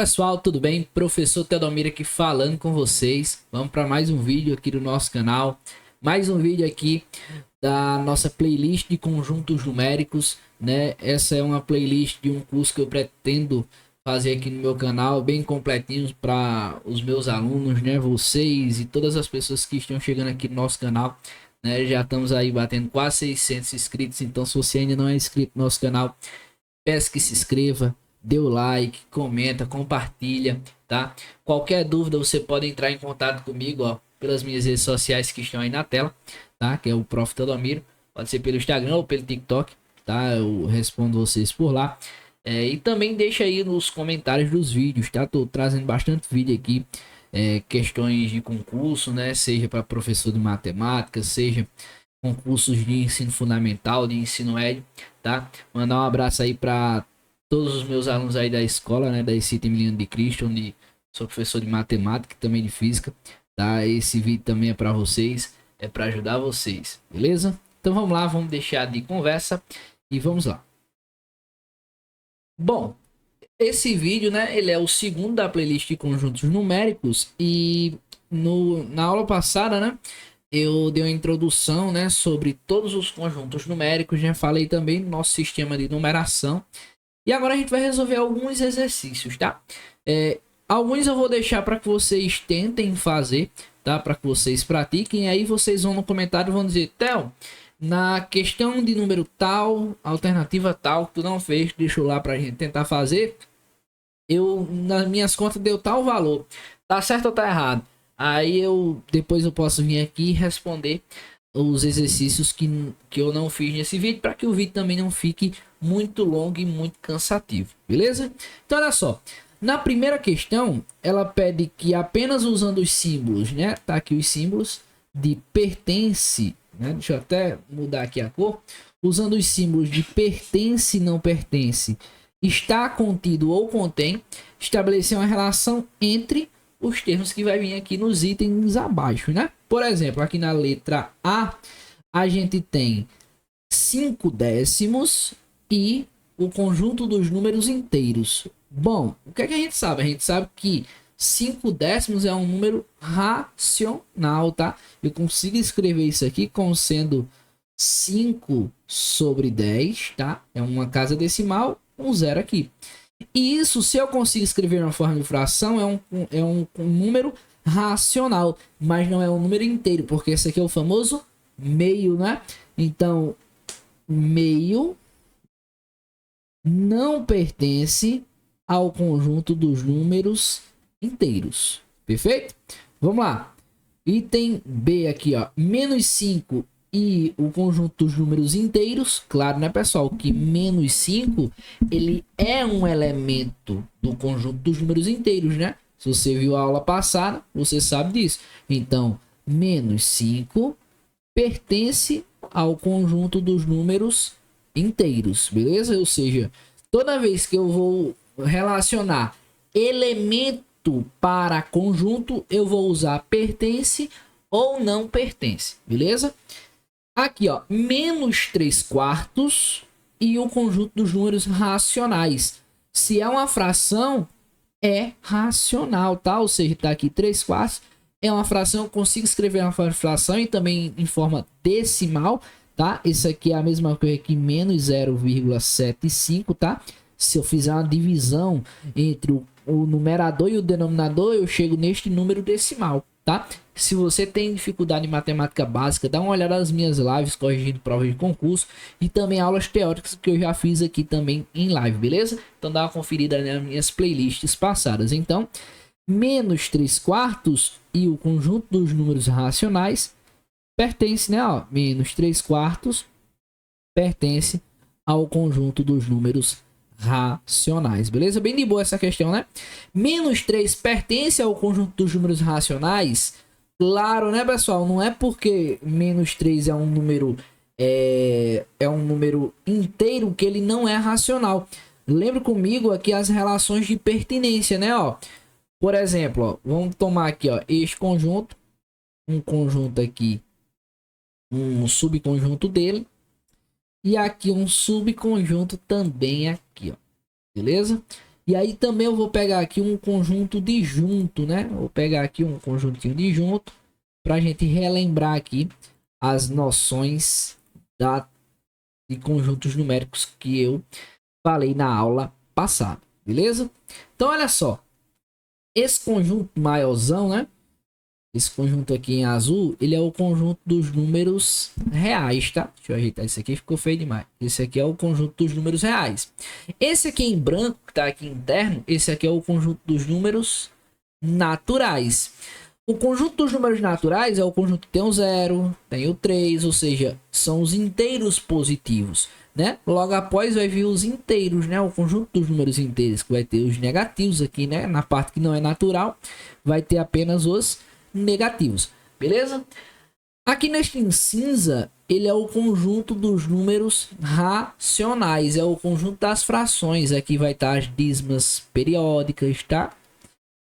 pessoal, tudo bem? Professor Teodomiro aqui falando com vocês. Vamos para mais um vídeo aqui do nosso canal. Mais um vídeo aqui da nossa playlist de conjuntos numéricos, né? Essa é uma playlist de um curso que eu pretendo fazer aqui no meu canal, bem completinho para os meus alunos, né? Vocês e todas as pessoas que estão chegando aqui no nosso canal, né? Já estamos aí batendo quase 600 inscritos, então se você ainda não é inscrito no nosso canal, peço que se inscreva. Dê o like, comenta, compartilha, tá? Qualquer dúvida você pode entrar em contato comigo, ó, pelas minhas redes sociais que estão aí na tela, tá? Que é o Prof. Teodomiro. Pode ser pelo Instagram ou pelo TikTok, tá? Eu respondo vocês por lá. E também deixa aí nos comentários dos vídeos, tá? Tô trazendo bastante vídeo aqui, questões de concurso, né? Seja para professor de matemática, seja concursos de ensino fundamental, de ensino médio, tá? Mandar um abraço aí para todos os meus alunos aí da escola, né, da ICT Milino de Cristo, onde sou professor de matemática e também de física, tá? Esse vídeo também é para vocês, é para ajudar vocês, beleza? Então vamos lá, vamos deixar de conversa e vamos lá. Bom, esse vídeo, né, ele é o segundo da playlist de conjuntos numéricos e na aula passada, né, eu dei uma introdução, né, sobre todos os conjuntos numéricos, já falei também do nosso sistema de numeração. E agora a gente vai resolver alguns exercícios, tá? Alguns eu vou deixar para que vocês tentem fazer, tá? Para que vocês pratiquem. Aí vocês vão no comentário e vão dizer: Theo, na questão de número tal, alternativa tal, que tu não fez, deixou lá para a gente tentar fazer. Nas minhas contas, deu tal valor. Tá certo ou tá errado? Aí depois eu posso vir aqui e responder os exercícios que eu não fiz nesse vídeo, para que o vídeo também não fique muito longo e muito cansativo, beleza? Então olha só, na primeira questão ela pede que apenas usando os símbolos, né, tá aqui os símbolos de pertence, né, deixa eu até mudar aqui a cor, usando os símbolos de pertence e não pertence, está contido ou contém, estabelecer uma relação entre os termos que vai vir aqui nos itens abaixo, né? Por exemplo, aqui na letra A, a gente tem 5 décimos e o conjunto dos números inteiros. Bom, o que é que a gente sabe? A gente sabe que 5 décimos é um número racional, tá? Eu consigo escrever isso aqui como sendo 5 sobre 10, tá? É uma casa decimal, um zero aqui. E isso, se eu consigo escrever na forma de fração, é um número racional, mas não é um número inteiro, porque esse aqui é o famoso meio, né? Então, meio não pertence ao conjunto dos números inteiros. Perfeito? Vamos lá. Item B aqui, ó. Menos 5 e o conjunto dos números inteiros. Claro, né, pessoal? Que menos 5, ele é um elemento do conjunto dos números inteiros, né? Se você viu a aula passada, você sabe disso. Então, menos 5 pertence ao conjunto dos números inteiros, beleza? Ou seja, toda vez que eu vou relacionar elemento para conjunto, eu vou usar pertence ou não pertence, beleza? Aqui, ó, menos 3 quartos e o conjunto dos números racionais. Se é uma fração, é racional, tá? Ou seja, tá aqui 3 quartos, é uma fração, eu consigo escrever uma fração e também em forma decimal, tá? Isso aqui é a mesma coisa que menos 0,75, tá? Se eu fizer uma divisão entre o numerador e o denominador, eu chego neste número decimal, tá? Se você tem dificuldade em matemática básica, dá uma olhada nas minhas lives corrigindo provas de concurso e também aulas teóricas que eu já fiz aqui também em live, beleza? Então dá uma conferida nas minhas playlists passadas. Então, menos 3 quartos e o conjunto dos números racionais pertence, né? Ó, menos 3 quartos pertence ao conjunto dos números racionais, beleza? Bem de boa essa questão, né? Menos 3 pertence ao conjunto dos números racionais. Claro, né, pessoal? Não é porque menos 3 é um número um número inteiro que ele não é racional. Lembre comigo aqui as relações de pertinência, né? Ó, por exemplo, ó, vamos tomar aqui, ó, este conjunto, um conjunto aqui, um subconjunto dele, e aqui um subconjunto também aqui, ó, beleza? E aí também eu vou pegar aqui um conjunto disjunto, né? Vou pegar aqui um conjuntinho disjunto para a gente relembrar aqui as noções de conjuntos numéricos que eu falei na aula passada, beleza? Então olha só, esse conjunto maiorzão, né? Esse conjunto aqui em azul, ele é o conjunto dos números reais, tá? Deixa eu ajeitar isso aqui, ficou feio demais. Esse aqui é o conjunto dos números reais. Esse aqui em branco, que tá aqui interno, esse aqui é o conjunto dos números naturais. O conjunto dos números naturais é o conjunto que tem o 0, tem o 3, ou seja, são os inteiros positivos, né? Logo após vai vir os inteiros, né? O conjunto dos números inteiros, que vai ter os negativos aqui, né? Na parte que não é natural, vai ter apenas os negativos, beleza? Aqui neste em cinza, ele é o conjunto dos números racionais, é o conjunto das frações. Aqui vai estar as dízimas periódicas, tá?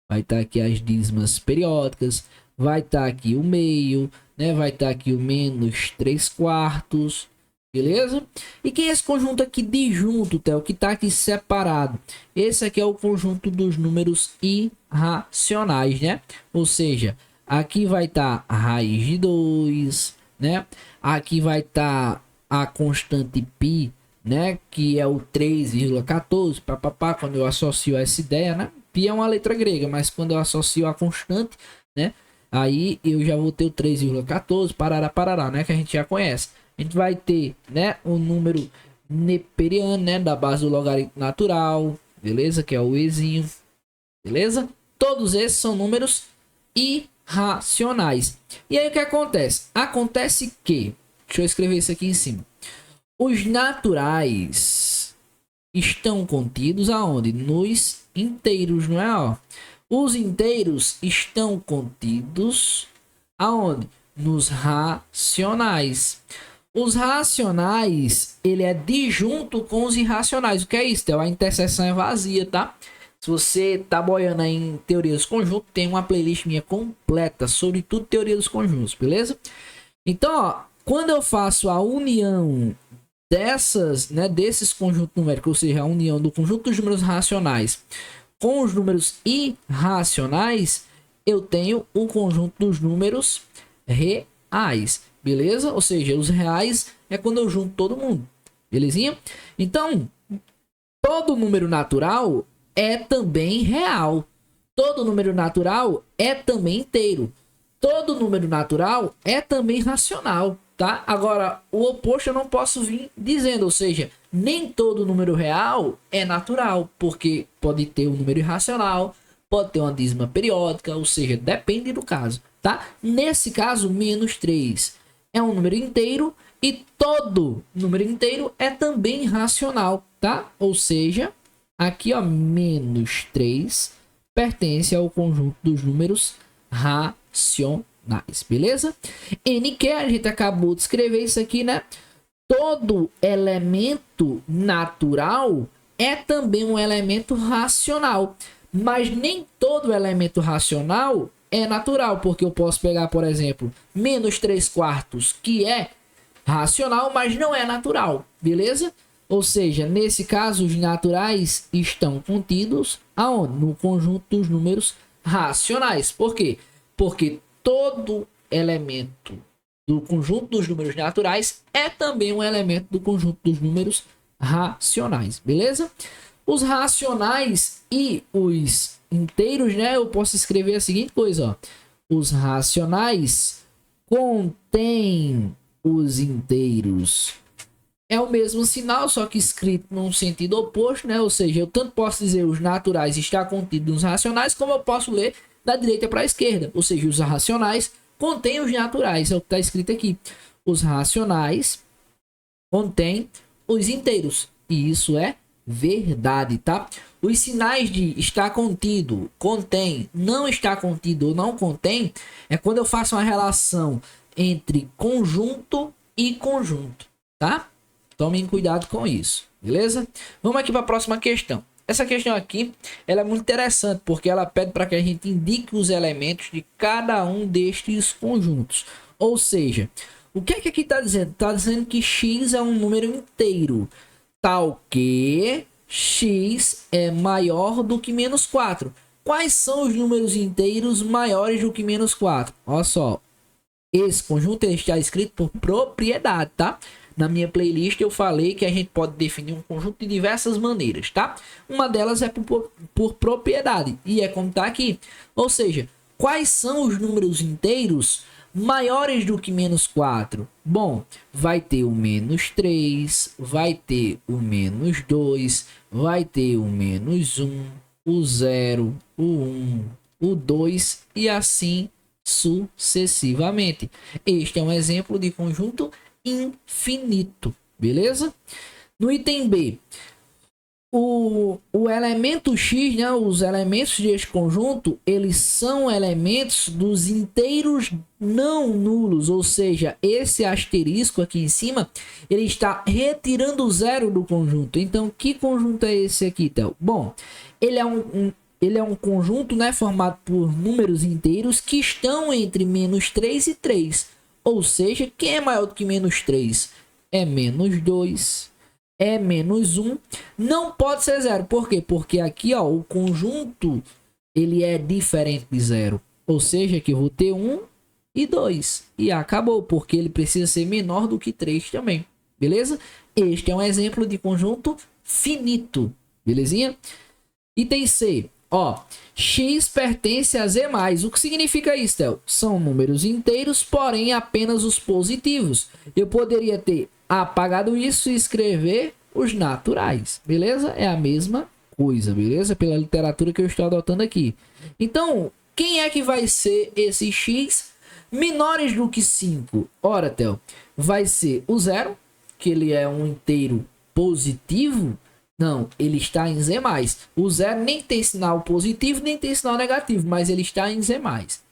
Vai estar aqui as dízimas periódicas, vai estar aqui o meio, né? Vai estar aqui o menos 3/4, beleza? E quem é esse conjunto aqui disjunto, Theo, que está aqui separado? Esse aqui é o conjunto dos números irracionais, né? Ou seja, aqui vai estar a raiz de 2, né? Aqui vai estar a constante π, né? Que é o 3,14, papapá, quando eu associo essa ideia, né? Π é uma letra grega, mas quando eu associo a constante, né? Aí eu já vou ter o 3,14, parará, parará, né? Que a gente já conhece. A gente vai ter, né? O número neperiano, né? Da base do logaritmo natural, beleza? Que é o ezinho, beleza? Todos esses são números irracionais. E aí o que acontece? Acontece que, deixa eu escrever isso aqui em cima. Os naturais estão contidos aonde? Nos inteiros, não é? Ó, os inteiros estão contidos aonde? Nos racionais. Os racionais, ele é disjunto com os irracionais. O que é isso? A interseção é vazia, tá? Se você tá boiando aí em teoria dos conjuntos, tem uma playlist minha completa sobre tudo teoria dos conjuntos, beleza? Então, ó, quando eu faço a união dessas, né, desses conjuntos numéricos, ou seja, a união do conjunto dos números racionais com os números irracionais, eu tenho o conjunto dos números reais, beleza? Ou seja, os reais é quando eu junto todo mundo, belezinha? Então, todo número natural é também real. Todo número natural é também inteiro. Todo número natural é também racional, tá? Agora, o oposto eu não posso vir dizendo, ou seja, nem todo número real é natural, porque pode ter um número irracional, pode ter uma dízima periódica, ou seja, depende do caso, tá? Nesse caso, menos 3 é um número inteiro e todo número inteiro é também racional, tá? Ou seja, aqui, ó, menos 3 pertence ao conjunto dos números racionais, beleza? NQ, a gente acabou de escrever isso aqui, né? Todo elemento natural é também um elemento racional, mas nem todo elemento racional é natural, porque eu posso pegar, por exemplo, menos 3/4, que é racional, mas não é natural, beleza? Ou seja, nesse caso, os naturais estão contidos aonde? No conjunto dos números racionais. Por quê? Porque todo elemento do conjunto dos números naturais é também um elemento do conjunto dos números racionais, beleza? Os racionais e os inteiros, né? Eu posso escrever a seguinte coisa, ó. Os racionais contêm os inteiros. É o mesmo sinal, só que escrito num sentido oposto, né? Ou seja, eu tanto posso dizer os naturais está contido nos racionais, como eu posso ler da direita para a esquerda. Ou seja, os racionais contêm os naturais, é o que está escrito aqui. Os racionais contêm os inteiros. E isso é verdade, tá? Os sinais de está contido, contém, não está contido ou não contém, é quando eu faço uma relação entre conjunto e conjunto, tá? Tomem cuidado com isso, beleza? Vamos aqui para a próxima questão. Essa questão aqui, ela é muito interessante, porque ela pede para que a gente indique os elementos de cada um destes conjuntos. Ou seja, o que é que aqui está dizendo? Está dizendo que x é um número inteiro, tal que x é maior do que menos 4. Quais são os números inteiros maiores do que menos 4? Olha só, esse conjunto está escrito por propriedade, tá? Na minha playlist eu falei que a gente pode definir um conjunto de diversas maneiras, tá? Uma delas é por propriedade, e é como tá aqui. Ou seja, quais são os números inteiros maiores do que menos 4? Bom, vai ter o menos 3, vai ter o menos 2, vai ter o menos 1, o 0, o 1, o 2 e assim sucessivamente. Este é um exemplo de conjunto infinito, beleza? No item B, o elemento x, né, os elementos deste conjunto, eles são elementos dos inteiros não nulos, ou seja, esse asterisco aqui em cima, ele está retirando o zero do conjunto. Então, que conjunto é esse aqui, Théo? Bom, ele é um conjunto, né, formado por números inteiros que estão entre menos 3 e 3. Ou seja, quem é maior do que menos 3? É menos 2. É menos 1. Não pode ser 0. Por quê? Porque aqui, ó, o conjunto ele é diferente de 0. Ou seja, que eu vou ter 1 e 2. E acabou, porque ele precisa ser menor do que 3 também. Beleza? Este é um exemplo de conjunto finito. Belezinha? Item C. Ó, x pertence a z+. O que significa isso, Théo? São números inteiros, porém apenas os positivos. Eu poderia ter apagado isso e escrever os naturais, beleza? É a mesma coisa, beleza? Pela literatura que eu estou adotando aqui. Então, quem é que vai ser esse x menores do que 5? Ora, Théo, vai ser o 0, que ele é um inteiro positivo. Não, ele está em z+. O 0 nem tem sinal positivo, nem tem sinal negativo, mas ele está em z+,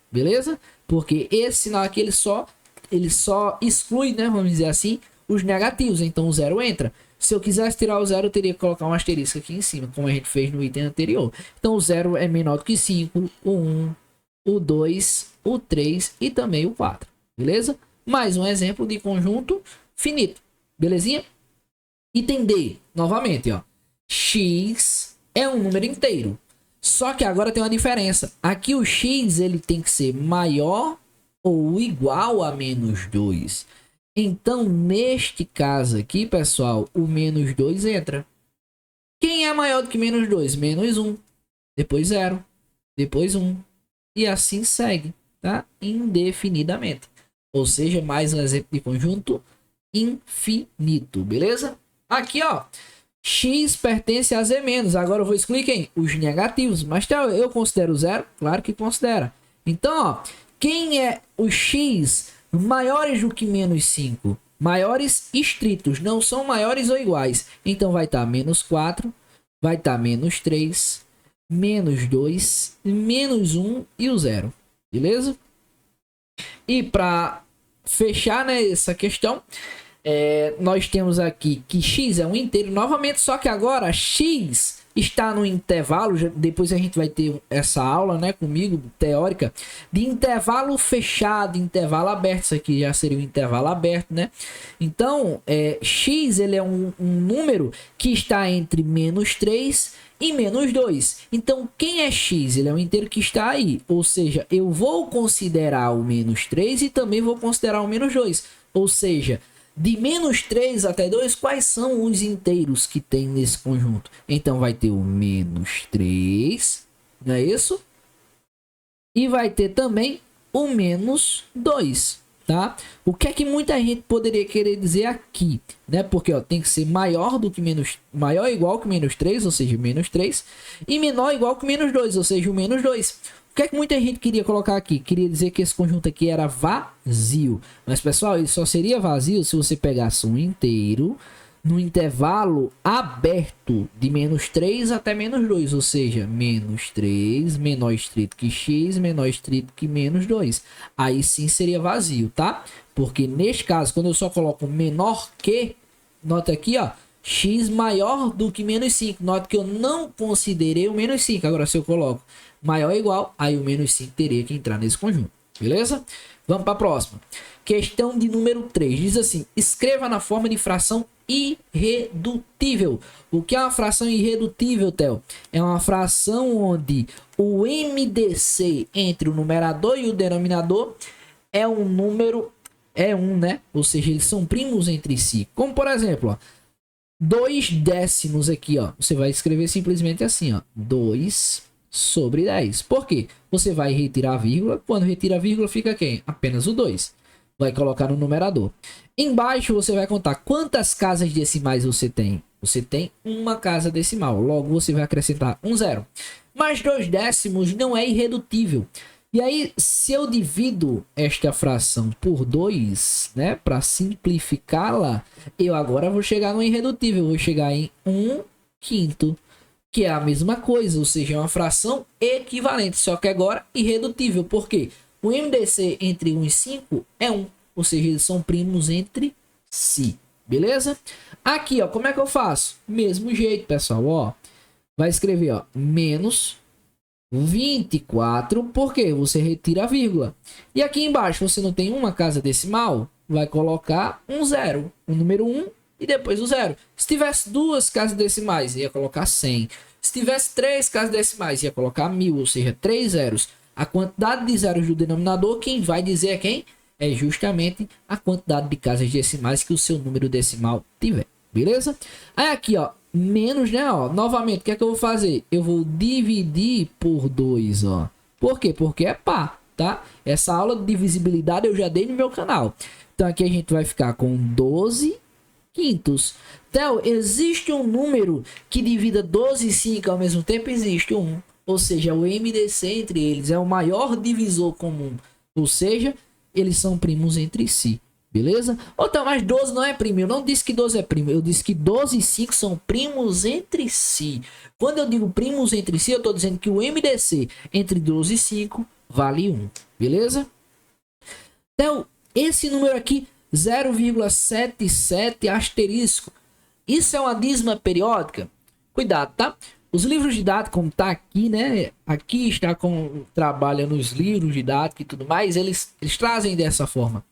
beleza? Porque esse sinal aqui, ele só exclui, né, vamos dizer assim, os negativos. Então o 0 entra. Se eu quisesse tirar o 0, eu teria que colocar um asterisco aqui em cima, como a gente fez no item anterior. Então o 0 é menor do que 5, o 1, o 2, o 3 e também o 4, beleza? Mais um exemplo de conjunto finito, belezinha? Item D, novamente, ó. X é um número inteiro. Só que agora tem uma diferença. Aqui o x ele tem que ser maior ou igual a menos 2. Então, neste caso aqui, pessoal, o menos 2 entra. Quem é maior do que menos 2? Menos 1. Depois 0. Depois 1. E assim segue, tá? Indefinidamente. Ou seja, mais um exemplo de conjunto infinito, beleza? Aqui, ó. X pertence a z-. Agora eu vou excluir quem? Os negativos. Mas tá, eu considero 0? Claro que considera. Então, ó, quem é o x maiores do que menos 5? Maiores estritos, não são maiores ou iguais. Então vai estar menos 4, vai estar menos 3, menos 2, menos 1 e o 0. Beleza? E para fechar, né, essa questão... nós temos aqui que x é um inteiro novamente, só que agora x está no intervalo. Depois a gente vai ter essa aula, né, comigo, teórica, de intervalo fechado, intervalo aberto. Isso aqui já seria um intervalo aberto, né? Então, x ele é um número que está entre menos 3 e menos 2. Então, quem é x? Ele é um inteiro que está aí. Ou seja, eu vou considerar o menos 3 e também vou considerar o menos 2. Ou seja, de menos 3 até 2, quais são os inteiros que tem nesse conjunto? Então vai ter o menos 3, não é isso? E vai ter também o menos 2, tá? O que é que muita gente poderia querer dizer aqui, né? Porque ó, tem que ser maior do que maior ou igual que menos 3, ou seja, menos 3, e menor ou igual que menos 2, ou seja, o menos 2. O que é que muita gente queria colocar aqui? Queria dizer que esse conjunto aqui era vazio. Mas, pessoal, ele só seria vazio se você pegasse um inteiro no intervalo aberto de menos 3 até menos 2. Ou seja, menos 3, menor estrito que x, menor estrito que menos 2. Aí sim seria vazio, tá? Porque neste caso, quando eu só coloco menor que, nota aqui, ó, x maior do que menos 5. Nota que eu não considerei o menos 5. Agora, se eu coloco maior ou igual, aí o menos 5 teria que entrar nesse conjunto. Beleza? Vamos para a próxima. Questão de número 3. Diz assim: escreva na forma de fração irredutível. O que é uma fração irredutível, Theo? É uma fração onde o MDC entre o numerador e o denominador é um número, né? Ou seja, eles são primos entre si. Como por exemplo, ó, 2 décimos aqui, ó. Você vai escrever simplesmente assim, ó. 2 sobre 10. Por quê? Você vai retirar a vírgula. Quando retira a vírgula, fica quem? Apenas o 2. Vai colocar no numerador. Embaixo você vai contar quantas casas decimais você tem. Você tem uma casa decimal. Logo você vai acrescentar um zero. Mas 2 décimos não é irredutível. E aí, se eu divido esta fração por 2, né, para simplificá-la, eu agora vou chegar no irredutível. Vou chegar em 1/5, que é a mesma coisa, ou seja, é uma fração equivalente, só que agora irredutível. Por quê? O MDC entre 1 e 5 é 1, ou seja, eles são primos entre si, beleza? Aqui, ó, como é que eu faço? Mesmo jeito, pessoal, ó. Vai escrever, ó, menos 24, porque você retira a vírgula. E aqui embaixo você não tem uma casa decimal, vai colocar um zero, o número 1 e depois o zero. Se tivesse 2 casas decimais, ia colocar 100. Se tivesse 3 casas decimais, ia colocar 1000, ou seja, 3 zeros. A quantidade de zeros do denominador, quem vai dizer é quem? É justamente a quantidade de casas decimais que o seu número decimal tiver, beleza? Aí aqui, ó, menos, né, ó, novamente, o que é que eu vou fazer? Eu vou dividir por 2, ó. Por quê? Porque é par, tá? Essa aula de divisibilidade eu já dei no meu canal. Então aqui a gente vai ficar com 12 quintos. Então, existe um número que divida 12 e 5 ao mesmo tempo? Existe um. Ou seja, o MDC entre eles é o maior divisor comum. Ou seja, eles são primos entre si. Beleza? Então, mas 12 não é primo. Eu não disse que 12 é primo. Eu disse que 12 e 5 são primos entre si. Quando eu digo primos entre si, eu estou dizendo que o MDC entre 12 e 5 vale 1. Beleza? Então, esse número aqui, 0,77 asterisco. Isso é uma dízima periódica? Cuidado, tá? Os livros didáticos, como tá aqui, né? Aqui está com trabalha nos livros didáticos e tudo mais, eles trazem dessa forma.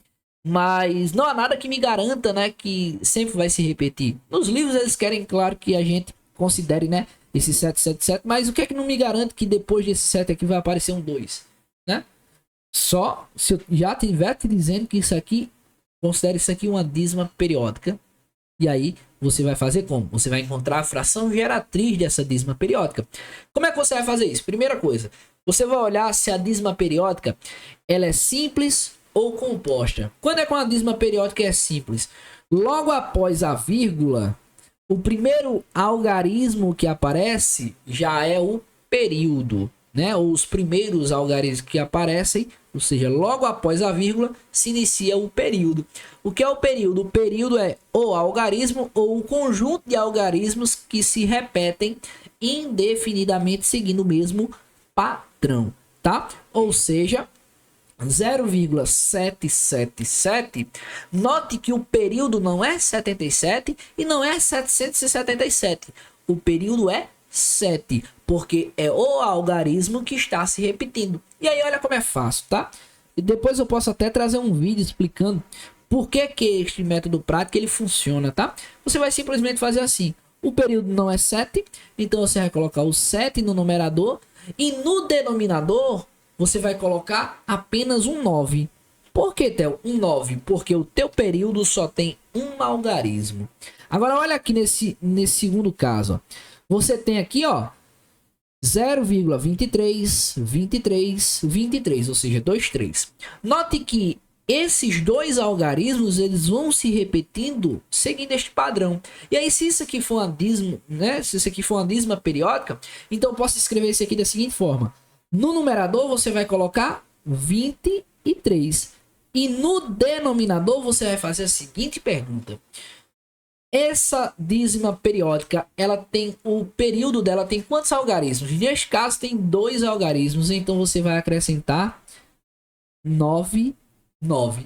Mas não há nada que me garanta, né, que sempre vai se repetir. Nos livros eles querem, claro, que a gente considere, né, esse 777, mas o que é que não me garante que depois desse 7 aqui vai aparecer um 2, né? Só se eu já estiver te dizendo que isso aqui, considere isso aqui uma dízima periódica. E aí você vai fazer como? Você vai encontrar a fração geratriz dessa dízima periódica. Como é que você vai fazer isso? Primeira coisa, você vai olhar se a dízima periódica ela é simples ou composta. Quando é que uma dízima periódica é simples? Logo após a vírgula, o primeiro algarismo que aparece já é o período, né? Os primeiros algarismos que aparecem, ou seja, logo após a vírgula, se inicia o período. O que é o período? O período é o algarismo ou o conjunto de algarismos que se repetem indefinidamente seguindo o mesmo padrão, tá? Ou seja, 0,777. Note que o período não é 77 e não é 777. O período é 7, porque é o algarismo que está se repetindo. E aí olha como é fácil, tá? E depois eu posso até trazer um vídeo explicando por que este método prático ele funciona, tá? Você vai simplesmente fazer assim: o período não é 7, então você vai colocar o 7 no numerador e no denominador você vai colocar apenas um 9. Por que, Theo? Um 9? Porque o teu período só tem um algarismo. Agora olha aqui nesse segundo caso, ó. Você tem aqui, ó, 0,23, 23, 23, ou seja, 2, 3. Note que esses dois algarismos eles vão se repetindo seguindo este padrão. E aí, se isso aqui for uma dízima, né? Se isso aqui for uma dízima periódica, então eu posso escrever isso aqui da seguinte forma: no numerador você vai colocar 23 e no denominador você vai fazer a seguinte pergunta: essa dízima periódica, ela tem o período dela tem quantos algarismos? Neste caso tem 2 algarismos, então você vai acrescentar 9.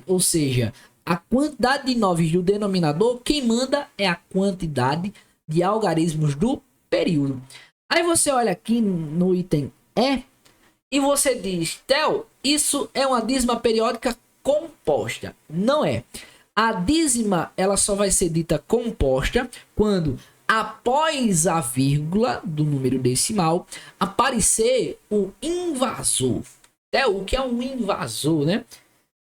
Ou seja, a quantidade de 9 do denominador, quem manda é a quantidade de algarismos do período. Aí você olha aqui no item E e você diz: Theo, isso é uma dízima periódica composta. Não é. A dízima, ela só vai ser dita composta quando, após a vírgula do número decimal, aparecer o invasor. É o que é um invasor, né?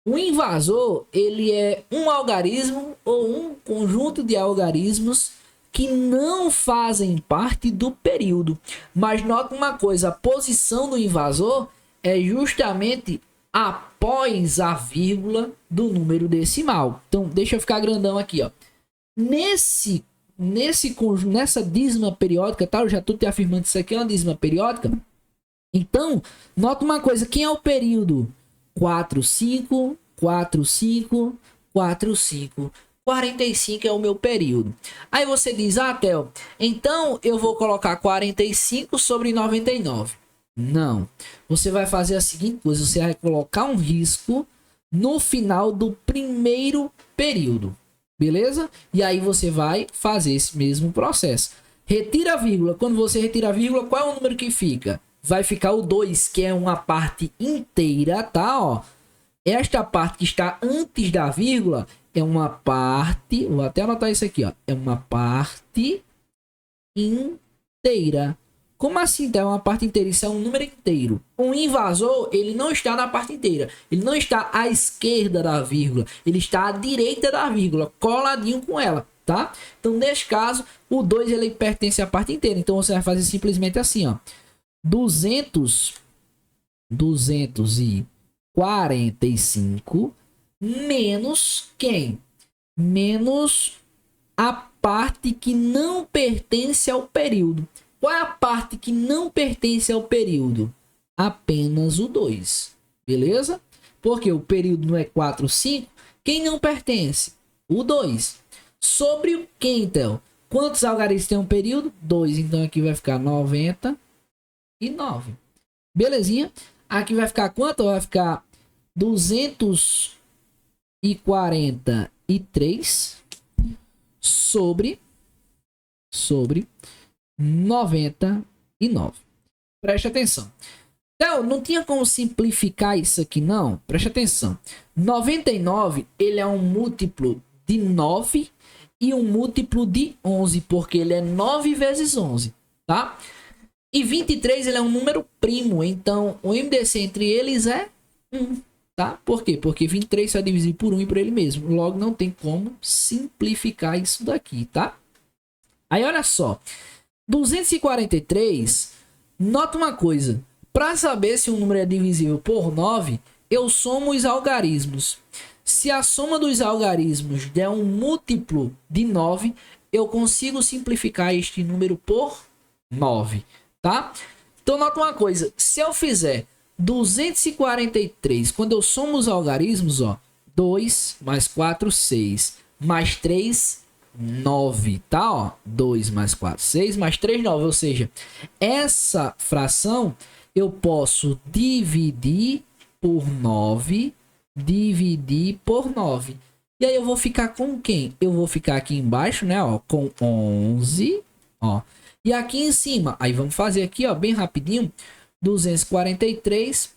O invasor, ele é um algarismo ou um conjunto de algarismos que não fazem parte do período. Mas nota uma coisa, a posição do invasor é justamente após a vírgula do número decimal. Então, deixa eu ficar grandão aqui, ó. Nessa dízima periódica, tá? Eu já estou te afirmando que isso aqui é uma dízima periódica. Então, nota uma coisa, quem é o período? 4, 5, 4, 5, 4, 5. 45 é o meu período. Aí você diz, ah, Theo, então eu vou colocar 45 sobre 99. Não. Você vai fazer a seguinte coisa, você vai colocar um risco no final do primeiro período. Beleza? E aí você vai fazer esse mesmo processo. Retira a vírgula. Quando você retira a vírgula, qual é o número que fica? Vai ficar o 2, que é uma parte inteira, tá? Ó. Esta parte que está antes da vírgula é uma parte, vou até anotar isso aqui, ó, é uma parte inteira. Como assim, então? É uma parte inteira, isso é um número inteiro. Um invasor, ele não está na parte inteira, ele não está à esquerda da vírgula, ele está à direita da vírgula, coladinho com ela, tá? Então, nesse caso, o 2 ele pertence à parte inteira, então você vai fazer simplesmente assim, ó, 245 menos quem? Menos a parte que não pertence ao período. Qual é a parte que não pertence ao período? Apenas o 2. Beleza? Porque o período não é 4, 5. Quem não pertence? O 2. Sobre o que, então? Quantos algarismos tem um período? 2. Então aqui vai ficar 99. Belezinha? Aqui vai ficar quanto? Vai ficar 243 sobre 99. Preste atenção. Então, não tinha como simplificar isso aqui, não? Preste atenção. 99, ele é um múltiplo de 9 e um múltiplo de 11, porque ele é 9 vezes 11, tá? E 23, ele é um número primo, então o MDC entre eles é 1, tá? Por quê? Porque 23 só é divisível por 1 e por ele mesmo. Logo, não tem como simplificar isso daqui, tá? Aí, olha só. 243, nota uma coisa. Para saber se um número é divisível por 9, eu somo os algarismos. Se a soma dos algarismos der um múltiplo de 9, eu consigo simplificar este número por 9, tá? Então, nota uma coisa. Se eu fizer 243, quando eu somo os algarismos, ó, 2 mais 4, 6, mais 3, 9, tá? Ó, 2 mais 4, 6, mais 3, 9. Ou seja, essa fração eu posso dividir por 9, dividir por 9. E aí eu vou ficar com quem? Eu vou ficar aqui embaixo, né? Ó, com 11, ó. E aqui em cima, aí vamos fazer aqui, ó, bem rapidinho. 243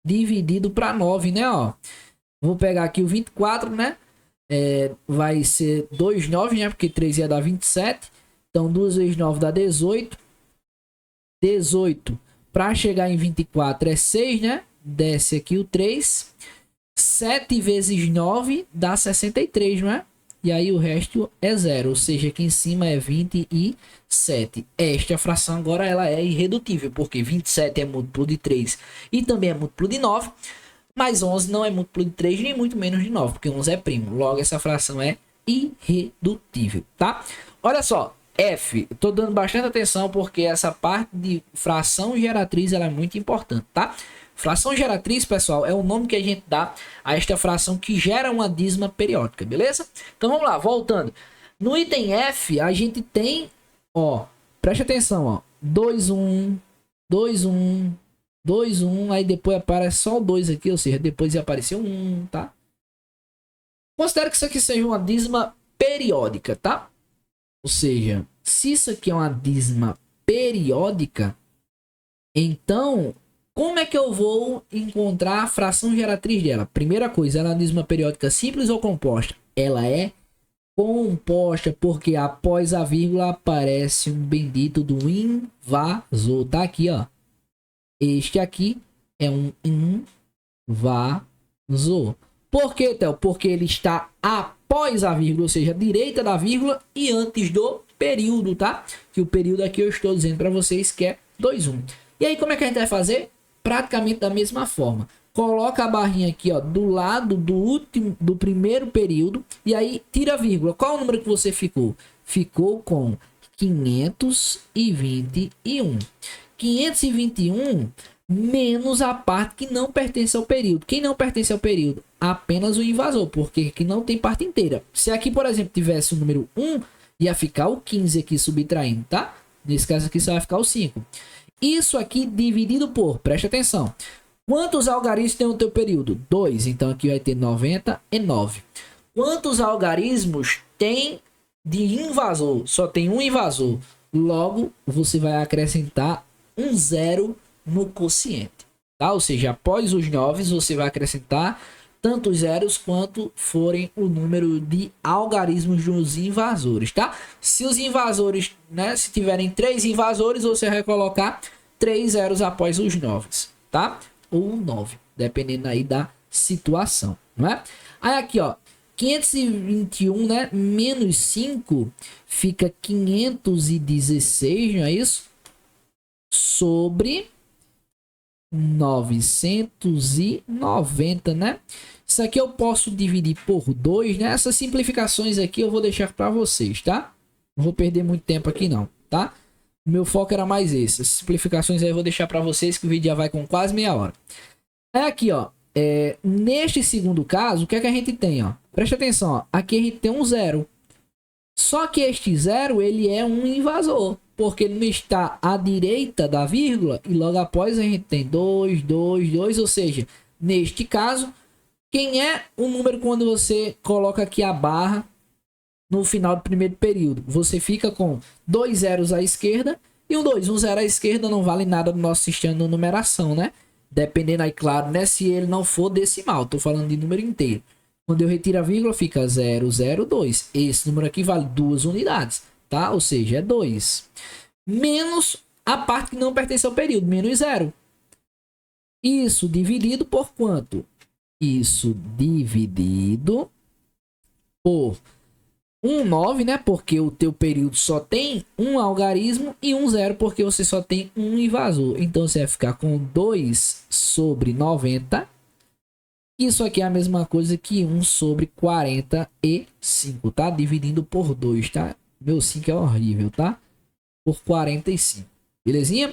dividido para 9, né? Ó, vou pegar aqui o 24, né? Vai ser 2, 9, né? Porque 3 ia dar 27. Então, 2 vezes 9 dá 18. 18 para chegar em 24 é 6, né? Desce aqui o 3. 7 vezes 9 dá 63, não é? E aí o resto é 0. Ou seja, aqui em cima é 27. Esta fração agora ela é irredutível. Porque 27 é múltiplo de 3 e também é múltiplo de 9. Mas 11 não é múltiplo de 3, nem muito menos de 9, porque 11 é primo. Logo, essa fração é irredutível, tá? Olha só, F. Tô dando bastante atenção porque essa parte de fração geratriz ela é muito importante, tá? Fração geratriz, pessoal, é o nome que a gente dá a esta fração que gera uma dízima periódica, beleza? Então, vamos lá, voltando. No item F, a gente tem, ó, preste atenção, ó, 2, 1, 2, 1... 2, 1, aí depois aparece só o 2 aqui, ou seja, depois ia aparecer um 1, tá? Considero que isso aqui seja uma dízima periódica, tá? Ou seja, se isso aqui é uma dízima periódica, então Como é que eu vou encontrar a fração geratriz dela? Primeira coisa, ela é uma periódica simples ou composta? Ela é composta, porque após a vírgula aparece um bendito do invasor. Tá aqui, ó. Este aqui é um invasor. Por que, Theo? Porque ele está após a vírgula, ou seja, à direita da vírgula e antes do período, tá? Que o período aqui eu estou dizendo para vocês que é 2,1. E aí, como é que a gente vai fazer? Praticamente da mesma forma. Coloca a barrinha aqui, ó, do lado do primeiro período e aí tira a vírgula. Qual o número que você ficou? Ficou com 521. 521 menos a parte que não pertence ao período. Quem não pertence ao período? Apenas o invasor, porque aqui não tem parte inteira. Se aqui, por exemplo, tivesse o número 1, ia ficar o 15 aqui subtraindo, tá? Nesse caso aqui só vai ficar o 5. Isso aqui dividido por, preste atenção, quantos algarismos tem o teu período? 2, então aqui vai ter 99. Quantos algarismos tem de invasor? Só tem um invasor. Logo, você vai acrescentar um 0 no quociente, tá? Ou seja, após os 9, você vai acrescentar tantos zeros quanto forem o número de algarismos dos invasores, tá? Se os invasores, né, se tiverem 3 invasores, você vai colocar 3 zeros após os 9, tá? Ou 9, dependendo aí da situação, não é? Aí aqui, ó, 521, né, menos 5 fica 516, não é isso? Sobre 990, né? Isso aqui eu posso dividir por 2, né? Essas simplificações aqui eu vou deixar para vocês, tá? Não vou perder muito tempo aqui não, tá? O meu foco era mais esse. As simplificações aí eu vou deixar para vocês, que o vídeo já vai com quase meia hora. É aqui, ó. Neste segundo caso, o que é que a gente tem, ó? Presta atenção, ó. Aqui a gente tem um 0. Só que este 0, ele é um invasor, porque ele não está à direita da vírgula e logo após a gente tem 2, 2, 2, ou seja, neste caso, quem é o número quando você coloca aqui a barra no final do primeiro período? Você fica com 2 zeros à esquerda e um 2. Um 0 à esquerda não vale nada no nosso sistema de numeração, né? Dependendo aí, claro, né? Se ele não for decimal, tô falando de número inteiro. Quando eu retiro a vírgula, fica 002. Esse número aqui vale 2 unidades, tá? Ou seja, é 2. Menos a parte que não pertence ao período, menos 0. Isso dividido por quanto? Isso dividido por 9, né? Porque o teu período só tem um algarismo e um 0, porque você só tem um invasor. Então, você vai ficar com 2 sobre 90. Isso aqui é a mesma coisa que 1 sobre 45, tá? Dividindo por 2, tá? Meu 5 é horrível, tá? Por 45. Belezinha?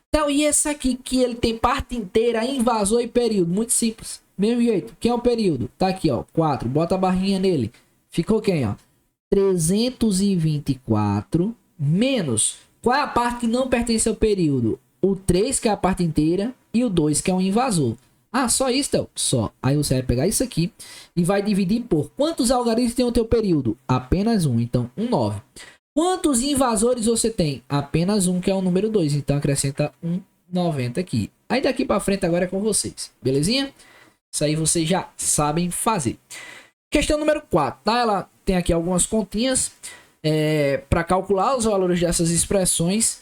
Então, e esse aqui que ele tem parte inteira, invasor e período. Muito simples. Mesmo jeito. Quem é o período? Tá aqui, ó. 4. Bota a barrinha nele. Ficou quem, ó? 324 menos. Qual é a parte que não pertence ao período? O 3, que é a parte inteira, e o 2, que é um invasor. Ah, só isso, Theo? Só. Aí você vai pegar isso aqui e vai dividir por quantos algarismos tem o teu período? Apenas um, então 9. Quantos invasores você tem? Apenas um, que é o número 2, então acrescenta 90 aqui. Aí daqui para frente agora é com vocês, belezinha? Isso aí vocês já sabem fazer. Questão número 4, tá? Ela tem aqui algumas continhas para calcular os valores dessas expressões.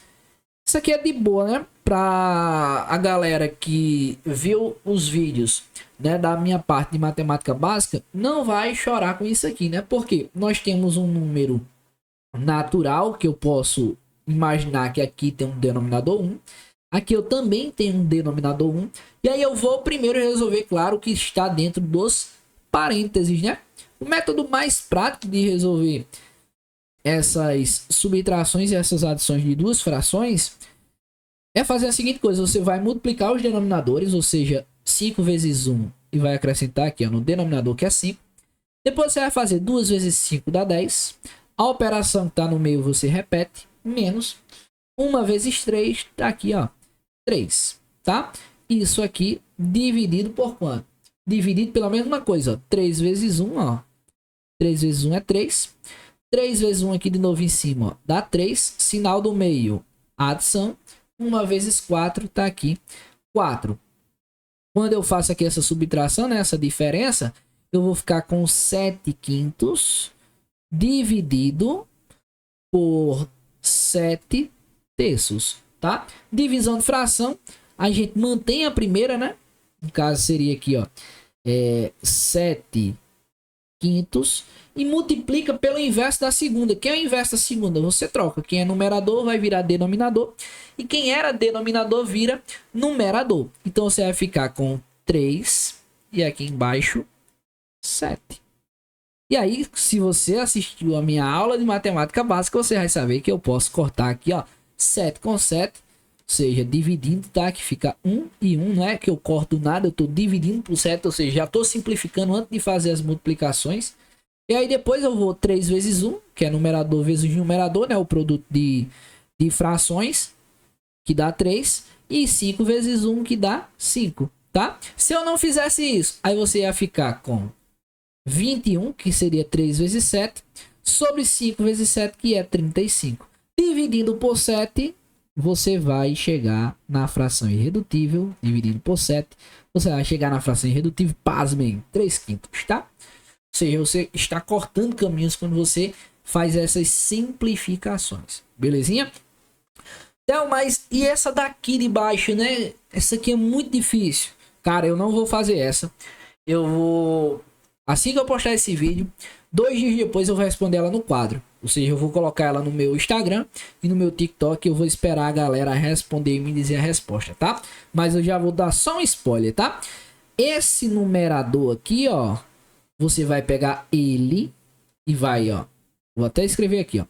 Isso aqui é de boa, né? Para a galera que viu os vídeos, né, da minha parte de matemática básica, não vai chorar com isso aqui, né? Porque nós temos um número natural, que eu posso imaginar que aqui tem um denominador 1. Aqui eu também tenho um denominador 1. E aí eu vou primeiro resolver, claro, o que está dentro dos parênteses, né? O método mais prático de resolver essas subtrações e essas adições de duas frações é fazer a seguinte coisa: você vai multiplicar os denominadores, ou seja, 5 vezes 1, e vai acrescentar aqui, ó, no denominador, que é 5. Depois você vai fazer 2 vezes 5 dá 10. A operação que está no meio você repete, menos 1 vezes 3, tá aqui, ó, 3, tá? Isso aqui dividido por quanto? Dividido pela mesma coisa, ó, 3 vezes 1, ó. 3 vezes 1 é 3. 3 vezes 1 aqui de novo em cima, ó, dá 3. Sinal do meio, adição. 1 vezes 4 tá aqui, 4. Quando eu faço aqui essa subtração, né, essa diferença, eu vou ficar com 7 quintos dividido por 7 terços, tá? Divisão de fração, a gente mantém a primeira, né? No caso seria aqui, ó, 7 quintos e multiplica pelo inverso da segunda. Quem é o inverso da segunda? Você troca. Quem é numerador vai virar denominador e quem era denominador vira numerador. Então você vai ficar com 3 e aqui embaixo 7. E aí, se você assistiu a minha aula de matemática básica, você vai saber que eu posso cortar aqui, ó, 7 com 7, ou seja, dividindo, tá? Que fica 1 e 1, não é que eu corto nada, eu tô dividindo por 7, ou seja, já tô simplificando antes de fazer as multiplicações. E aí depois eu vou 3 vezes 1, que é numerador vezes numerador, né? O produto de frações, que dá 3, e 5 vezes 1, que dá 5, tá? Se eu não fizesse isso, aí você ia ficar com 21, que seria 3 vezes 7, sobre 5 vezes 7, que é 35. Dividindo por 7, você vai chegar na fração irredutível. Dividindo por 7, você vai chegar na fração irredutível, pasmem, 3 quintos, tá? Ou seja, você está cortando caminhos quando você faz essas simplificações. Belezinha? Então, mas e essa daqui de baixo, né? Essa aqui é muito difícil. Cara, eu não vou fazer essa. Eu vou... Assim que eu postar esse vídeo, 2 dias depois eu vou responder ela no quadro. Ou seja, eu vou colocar ela no meu Instagram e no meu TikTok. Eu vou esperar a galera responder e me dizer a resposta, tá? Mas eu já vou dar só um spoiler, tá? Esse numerador aqui, ó, você vai pegar ele e vai, ó, vou até escrever aqui, ó,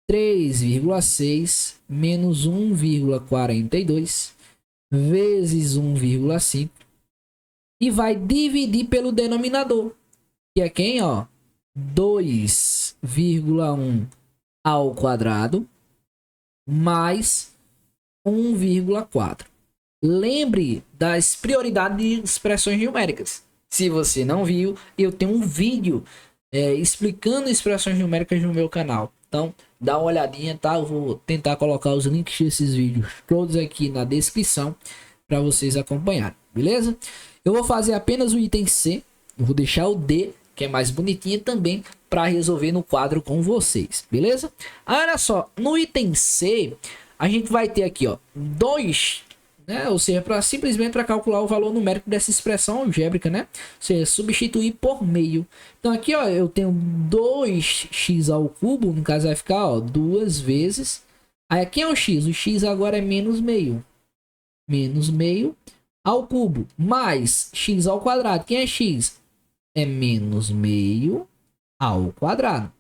3,6 menos 1,42 vezes 1,5 e vai dividir pelo denominador, que é quem, ó, 2,1 ao quadrado mais 1,4. Lembre das prioridades de expressões numéricas. Se você não viu, eu tenho um vídeo explicando expressões numéricas no meu canal. Então, dá uma olhadinha, tá? Eu vou tentar colocar os links desses vídeos todos aqui na descrição para vocês acompanharem, beleza? Eu vou fazer apenas o item C. Eu vou deixar o D, que é mais bonitinho também, para resolver no quadro com vocês, beleza? Aí, olha só, no item C, a gente vai ter aqui, ó, 2, né? Ou seja, simplesmente para calcular o valor numérico dessa expressão algébrica, né? Ou seja, substituir por meio. Então aqui, ó, eu tenho 2x ao cubo, no caso vai ficar, ó, 2 vezes. Aí aqui é o x, o x agora é menos meio. Menos meio ao cubo, mais x ao quadrado. Quem é x? É menos meio ao quadrado.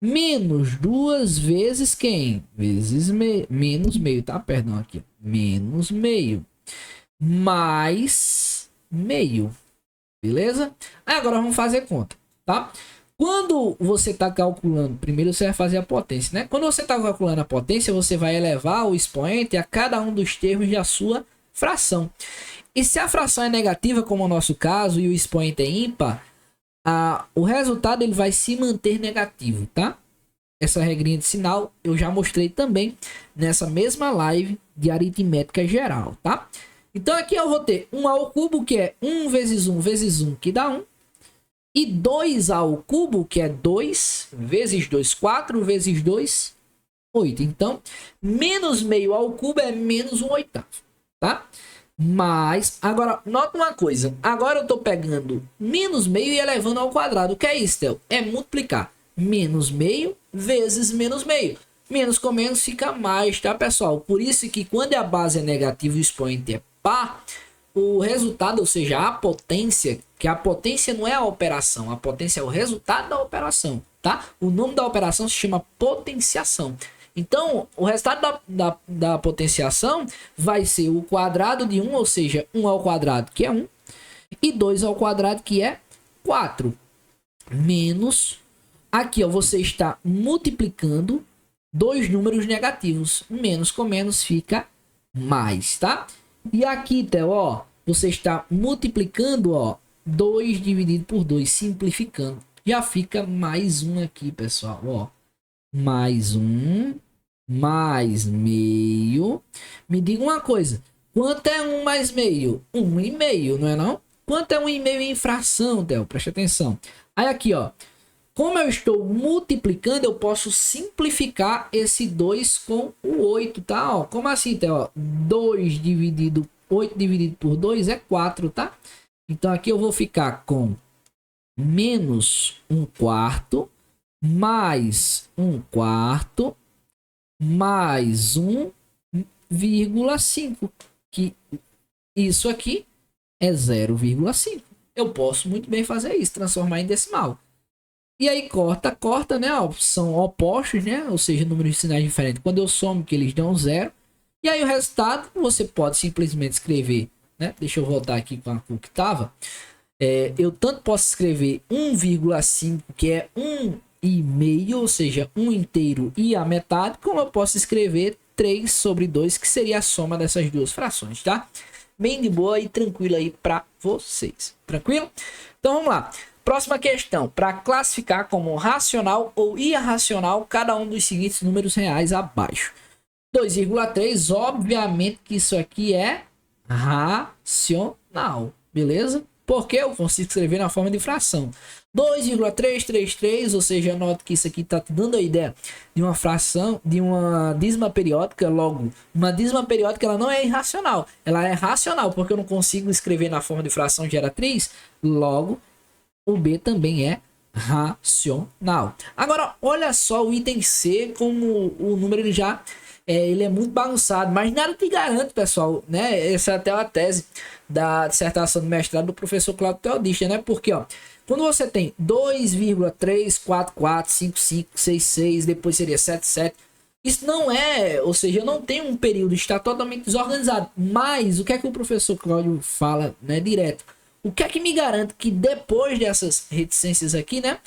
Menos 2 vezes quem? Vezes menos meio, tá? Perdão aqui. Menos meio. Mais meio. Beleza? Aí agora vamos fazer conta, tá? Quando você está calculando, primeiro você vai fazer a potência, né? Quando você está calculando a potência, você vai elevar o expoente a cada um dos termos da sua fração. E se a fração é negativa, como é o nosso caso, e o expoente é ímpar, o resultado ele vai se manter negativo, tá? Essa regrinha de sinal eu já mostrei também nessa mesma live de aritmética geral, tá? Então aqui eu vou ter 1 ao cubo, que é 1 vezes 1 vezes 1, que dá 1. E 2 ao cubo, que é 2 vezes 2, 4 vezes 2, 8. Então, menos meio ao cubo é menos 1/8, tá? Mas, agora, nota uma coisa. Agora eu estou pegando menos meio e elevando ao quadrado. O que é isso, Theo? É multiplicar menos meio vezes menos meio. Menos com menos fica mais, tá, pessoal? Por isso que quando a base é negativa e o expoente é par, o resultado, ou seja, a potência, que a potência não é a operação, a potência é o resultado da operação, tá? O nome da operação se chama potenciação. Então, o resultado da potenciação vai ser o quadrado de 1, ou seja, 1 ao quadrado, que é 1, e 2 ao quadrado, que é 4, menos, aqui ó, você está multiplicando dois números negativos, menos com menos fica mais, tá? E aqui, Theo, ó, você está multiplicando, ó, 2 dividido por 2, simplificando, já fica mais 1 aqui, pessoal, ó. Mais 1, mais meio. Me diga uma coisa. Quanto é 1 mais meio? 1,5, não é não? Quanto é 1,5 em fração, Theo? Preste atenção. Aí aqui, ó. Como eu estou multiplicando, eu posso simplificar esse 2 com o 8, tá? Ó, como assim, Theo? Ó, 8 dividido por 2 é 4, tá? Então aqui eu vou ficar com menos 1/4 mais 1/4 mais 1,5, que isso aqui é 0,5. Eu posso muito bem fazer isso, transformar em decimal. E aí corta, né? Ó, são opostos, né? Ou seja, números de sinais diferentes. Quando eu somo, que eles dão 0. E aí o resultado, você pode simplesmente escrever, né? Deixa eu voltar aqui com a cor que estava. Eu tanto posso escrever 1,5, que é 1,5, ou seja, 1 inteiro e a metade, como eu posso escrever 3 sobre 2, que seria a soma dessas duas frações, tá? Bem de boa e tranquilo aí para vocês. Tranquilo? Então vamos lá. Próxima questão. Para classificar como racional ou irracional cada um dos seguintes números reais abaixo. 2,3, obviamente que isso aqui é racional, beleza? Porque eu consigo escrever na forma de fração. 2,333, ou seja, note que isso aqui está te dando a ideia de uma fração, de uma dízima periódica. Logo, uma dízima periódica ela não é irracional, ela é racional, porque eu não consigo escrever na forma de fração geratriz. Logo, o B também é racional. Agora, olha só o item C, como o número ele já ele é muito bagunçado, mas nada te garante, pessoal, né? Essa é até a tese da dissertação de mestrado do professor Cláudio Teodista, né? Porque, ó, quando você tem 2,3445566, depois seria 77, isso não é, ou seja, não tem um período, está totalmente desorganizado. Mas o que é que o professor Cláudio fala, né, direto? O que é que me garante que depois dessas reticências aqui, né,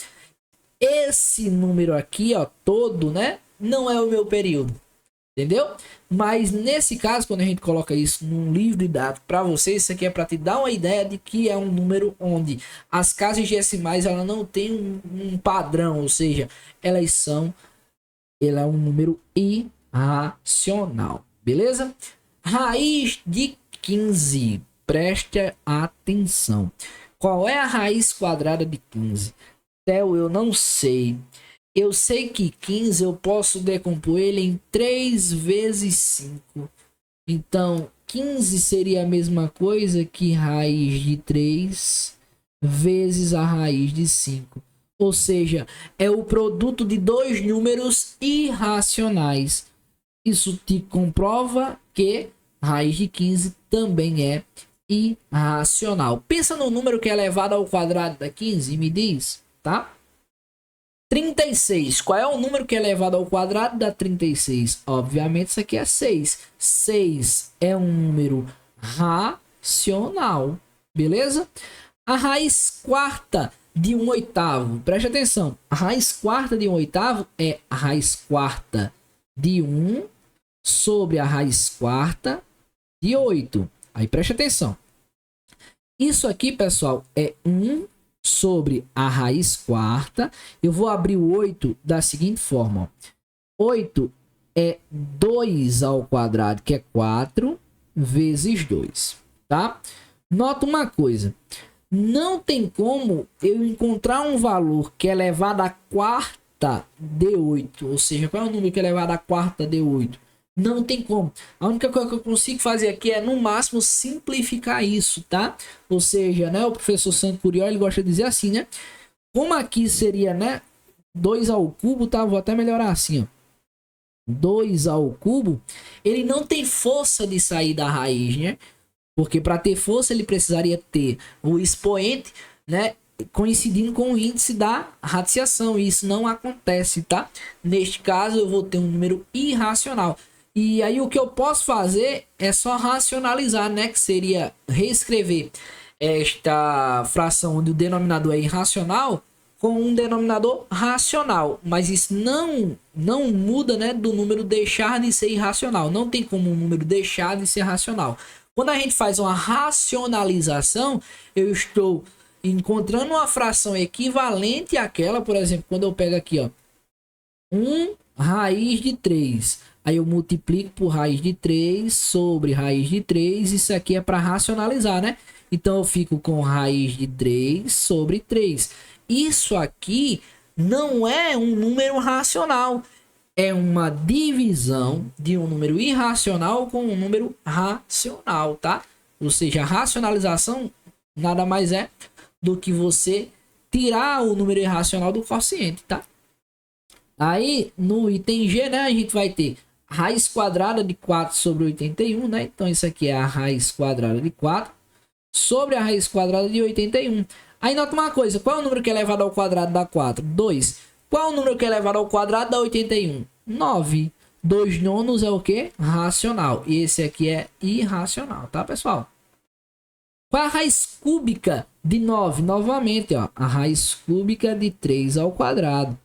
esse número aqui, ó, todo, né, não é o meu período? Entendeu? Mas nesse caso, quando a gente coloca isso num livro didático para vocês, isso aqui é para te dar uma ideia de que é um número onde as casas decimais ela não tem um padrão, ou seja, ela é um número irracional, beleza? Raiz de 15, preste atenção. Qual é a raiz quadrada de 15? Theo, eu não sei. Eu sei que 15 eu posso decompor ele em 3 vezes 5. Então, 15 seria a mesma coisa que raiz de 3 vezes a raiz de 5. Ou seja, é o produto de dois números irracionais. Isso te comprova que raiz de 15 também é irracional. Pensa no número que é elevado ao quadrado da 15 e me diz, tá? 36. Qual é o número que é elevado ao quadrado da 36? Obviamente isso aqui é 6. 6 é um número racional. Beleza? A raiz quarta de 1/8. Preste atenção. A raiz quarta de 1/8 é a raiz quarta de 1 sobre a raiz quarta de 8. Aí preste atenção. Isso aqui, pessoal, é 1 sobre a raiz quarta. Eu vou abrir o 8 da seguinte forma. 8 é 2 ao quadrado, que é 4 vezes 2, tá? Nota uma coisa. Não tem como eu encontrar um valor que é elevado à quarta de 8. Ou seja, qual é o número que é elevado à quarta de 8? Não tem como. A única coisa que eu consigo fazer aqui é, no máximo, simplificar isso, tá? Ou seja, né, o professor Santo Curió, ele gosta de dizer assim, né? Como aqui seria, né, 2 ao cubo, tá? Vou até melhorar assim, ó. 2 ao cubo, ele não tem força de sair da raiz, né? Porque para ter força, ele precisaria ter o expoente, né, coincidindo com o índice da radiciação. E isso não acontece, tá? Neste caso, eu vou ter um número irracional. E aí o que eu posso fazer é só racionalizar, né? Que seria reescrever esta fração onde o denominador é irracional com um denominador racional. Mas isso não muda, né, do número deixar de ser irracional. Não tem como um número deixar de ser racional. Quando a gente faz uma racionalização, eu estou encontrando uma fração equivalente àquela, por exemplo, quando eu pego aqui, ó, 1 raiz de 3. Aí eu multiplico por raiz de 3 sobre raiz de 3. Isso aqui é para racionalizar, né? Então eu fico com raiz de 3 sobre 3. Isso aqui não é um número racional. É uma divisão de um número irracional com um número racional, tá? Ou seja, a racionalização nada mais é do que você tirar o número irracional do quociente, tá? Aí, no item G, né, a gente vai ter raiz quadrada de 4 sobre 81, né? Então, isso aqui é a raiz quadrada de 4 sobre a raiz quadrada de 81. Aí, nota uma coisa. Qual é o número que é elevado ao quadrado da 4? 2. Qual é o número que é elevado ao quadrado da 81? 9. 2 nonos é o quê? Racional. E esse aqui é irracional, tá, pessoal? Qual é a raiz cúbica de 9? Novamente, ó, a raiz cúbica de 3 ao quadrado.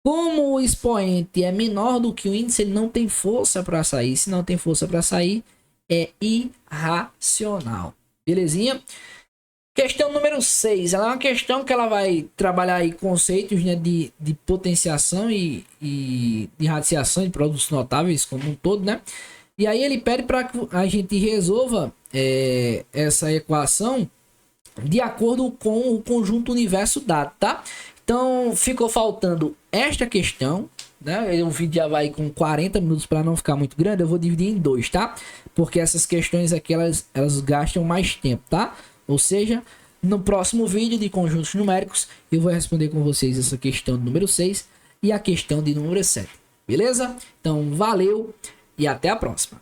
Como o expoente é menor do que o índice, ele não tem força para sair. Se não tem força para sair, é irracional. Belezinha? Questão número 6. Ela é uma questão que ela vai trabalhar aí conceitos, né, de potenciação e de radiação de produtos notáveis como um todo, né? E aí ele pede para que a gente resolva essa equação de acordo com o conjunto universo dado, tá? Então, ficou faltando esta questão, né? O vídeo já vai com 40 minutos para não ficar muito grande. Eu vou dividir em dois, tá? Porque essas questões aqui, elas gastam mais tempo, tá? Ou seja, no próximo vídeo de conjuntos numéricos, eu vou responder com vocês essa questão de número 6 e a questão de número 7. Beleza? Então, valeu e até a próxima.